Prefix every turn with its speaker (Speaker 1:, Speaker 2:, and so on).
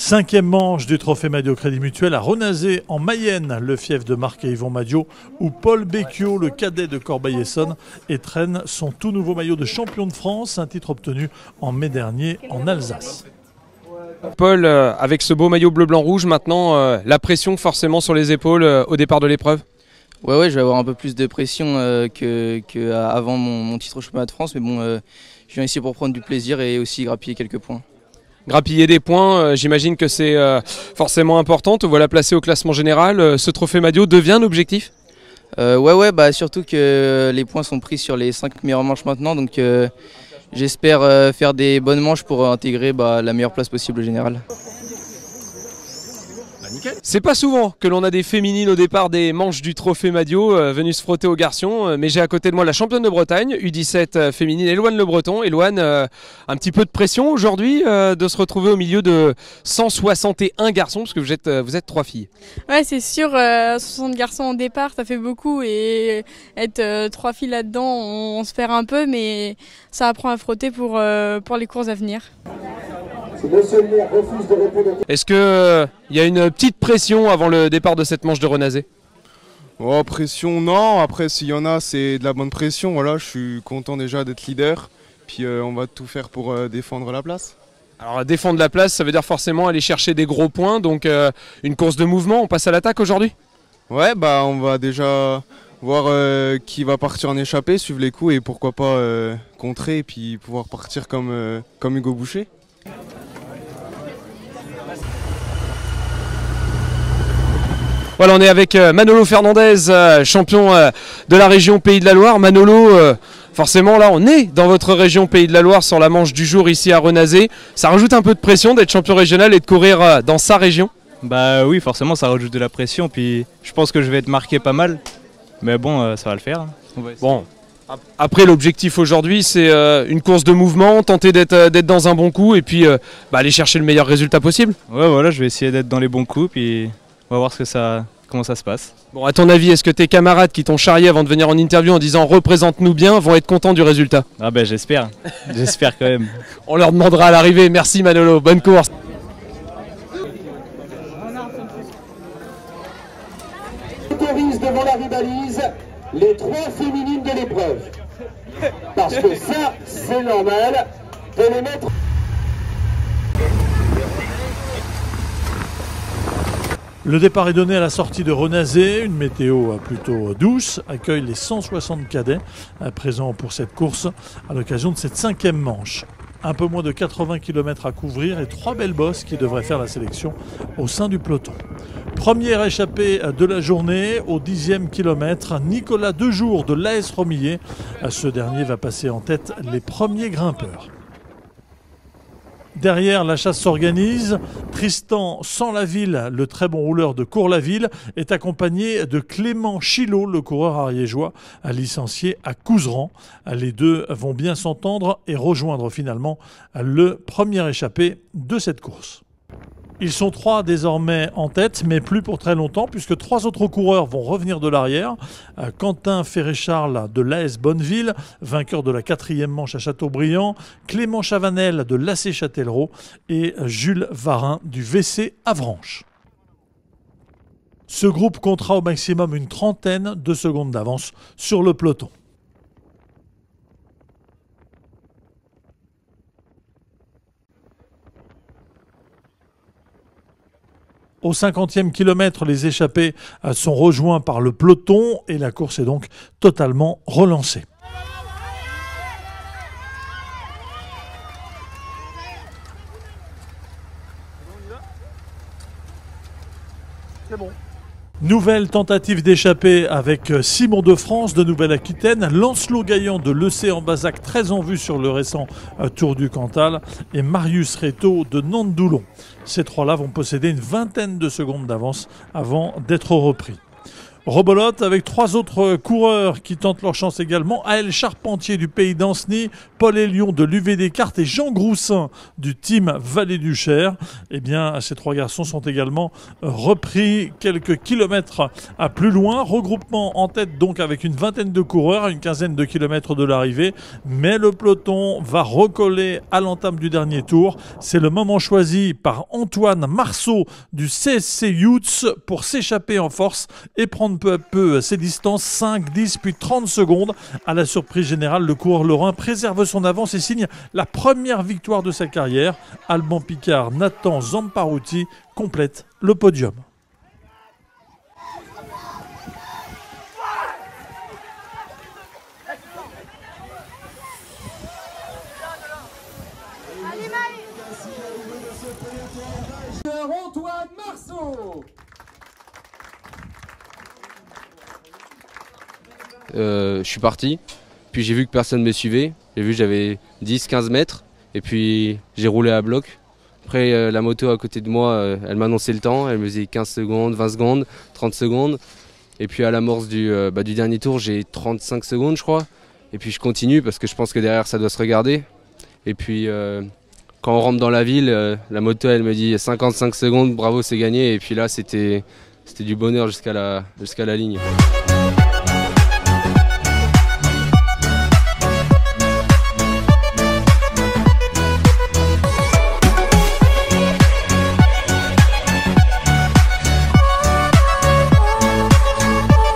Speaker 1: Cinquième manche du Trophée Madio Crédit Mutuel à Renazé en Mayenne, le fief de Marc et Yvon Madio, où Paul Becchio, le cadet de Corbeil-Essonnes, étrenne son tout nouveau maillot de champion de France, un titre obtenu en mai dernier en Alsace.
Speaker 2: Paul, avec ce beau maillot bleu-blanc-rouge, maintenant, la pression forcément sur les épaules au départ de l'épreuve?
Speaker 3: Ouais, je vais avoir un peu plus de pression qu'avant mon titre au championnat de France, mais bon, je viens ici pour prendre du plaisir et aussi grappiller quelques points.
Speaker 2: Grappiller des points, j'imagine que c'est forcément important. Te voilà placé au classement général. Ce trophée Madio devient un objectif?
Speaker 3: Ouais, surtout que les points sont pris sur les 5 meilleures manches maintenant, donc j'espère faire des bonnes manches pour intégrer la meilleure place possible au général.
Speaker 2: C'est pas souvent que l'on a des féminines au départ des manches du Trophée Madio venues se frotter aux garçons, mais j'ai à côté de moi la championne de Bretagne, U17 féminine, Éloane Le Breton. Éloane, un petit peu de pression aujourd'hui de se retrouver au milieu de 161 garçons, parce que vous êtes 3 filles.
Speaker 4: Ouais, c'est sûr, 60 garçons au départ, ça fait beaucoup, et être 3 filles là-dedans, on se perd un peu, mais ça apprend à frotter pour les courses à venir.
Speaker 2: Est-ce qu'il y a une petite pression avant le départ de cette manche de Renazé?
Speaker 5: Oh, pression non, après s'il y en a c'est de la bonne pression, voilà, je suis content déjà d'être leader, puis on va tout faire pour défendre la place.
Speaker 2: Alors défendre la place, ça veut dire forcément aller chercher des gros points, donc une course de mouvement, on passe à l'attaque aujourd'hui?
Speaker 5: Ouais, on va déjà voir qui va partir en échappée, suivre les coups et pourquoi pas contrer et puis pouvoir partir comme Hugo Boucher.
Speaker 2: Voilà, on est avec Manolo Fernandez, champion de la région Pays de la Loire. Manolo, forcément là on est dans votre région Pays de la Loire sur la manche du jour ici à Renazé. Ça rajoute un peu de pression d'être champion régional et de courir dans sa région?
Speaker 6: Bah oui, forcément ça rajoute de la pression, puis je pense que je vais être marqué pas mal. Mais bon, ça va le faire.
Speaker 2: Bon, après l'objectif aujourd'hui c'est une course de mouvement, tenter d'être dans un bon coup et puis aller chercher le meilleur résultat possible.
Speaker 6: Ouais, voilà, je vais essayer d'être dans les bons coups, puis on va voir comment ça se passe.
Speaker 2: Bon, à ton avis, est-ce que tes camarades qui t'ont charrié avant de venir en interview en disant « représente-nous bien » vont être contents du résultat?
Speaker 6: Ah ben j'espère, j'espère quand même.
Speaker 2: On leur demandera à l'arrivée. Merci Manolo, bonne course.
Speaker 7: Autorise devant la ribalise les 3 féminines de l'épreuve. Parce que ça, c'est normal de les mettre...
Speaker 1: Le départ est donné à la sortie de Renazé, une météo plutôt douce, accueille les 160 cadets présents pour cette course à l'occasion de cette 5e manche. Un peu moins de 80 km à couvrir et 3 belles bosses qui devraient faire la sélection au sein du peloton. Première échappée de la journée au 10e kilomètre, Nicolas Dejour de l'AS Romillet. Ce dernier va passer en tête les premiers grimpeurs. Derrière, la chasse s'organise. Tristan Sans-la-Ville, le très bon rouleur de Cours-la-Ville, est accompagné de Clément Chilot, le coureur ariégeois, licencié à Couserans. Les deux vont bien s'entendre et rejoindre finalement le premier échappé de cette course. Ils sont 3 désormais en tête, mais plus pour très longtemps, puisque 3 autres coureurs vont revenir de l'arrière. Quentin Ferré-Charles de l'AS Bonneville, vainqueur de la 4e manche à Châteaubriand, Clément Chavanel de l'AC Châtellerault et Jules Varin du VC Avranches. Ce groupe comptera au maximum une trentaine de secondes d'avance sur le peloton. Au 50e kilomètre, les échappés sont rejoints par le peloton et la course est donc totalement relancée. C'est bon. Nouvelle tentative d'échapper avec Simon de France de Nouvelle-Aquitaine, Lancelot Gaillan de l'EC en Bazac, très en vue sur le récent Tour du Cantal, et Marius Réto de Nantes-Doulon. Ces 3-là vont posséder une vingtaine de secondes d'avance avant d'être repris. Rebolote avec 3 autres coureurs qui tentent leur chance également. Aël Charpentier du Pays d'Ancenis, Paul Elion de l'UV Descartes et Jean Groussin du team Vallée du Cher. Eh bien, ces 3 garçons sont également repris quelques kilomètres à plus loin. Regroupement en tête donc avec une vingtaine de coureurs à une quinzaine de kilomètres de l'arrivée. Mais le peloton va recoller à l'entame du dernier tour. C'est le moment choisi par Antoine Marceau du CSC Youths pour s'échapper en force et prendre peu à peu ses distances, 5, 10 puis 30 secondes. À la surprise générale, le coureur lorrain préserve son avance et signe la première victoire de sa carrière. Alban Picard, Nathan Zamparuti complète le podium.
Speaker 7: Antoine Marceau.
Speaker 8: Je suis parti, puis j'ai vu que personne ne me suivait. J'ai vu que j'avais 10-15 mètres et puis j'ai roulé à bloc. Après la moto à côté de moi, elle m'annonçait le temps, elle me disait 15 secondes, 20 secondes, 30 secondes. Et puis à l'amorce du dernier tour, j'ai 35 secondes je crois. Et puis je continue parce que je pense que derrière ça doit se regarder. Et puis quand on rentre dans la ville, la moto elle me dit 55 secondes, bravo c'est gagné. Et puis là c'était du bonheur jusqu'à la ligne.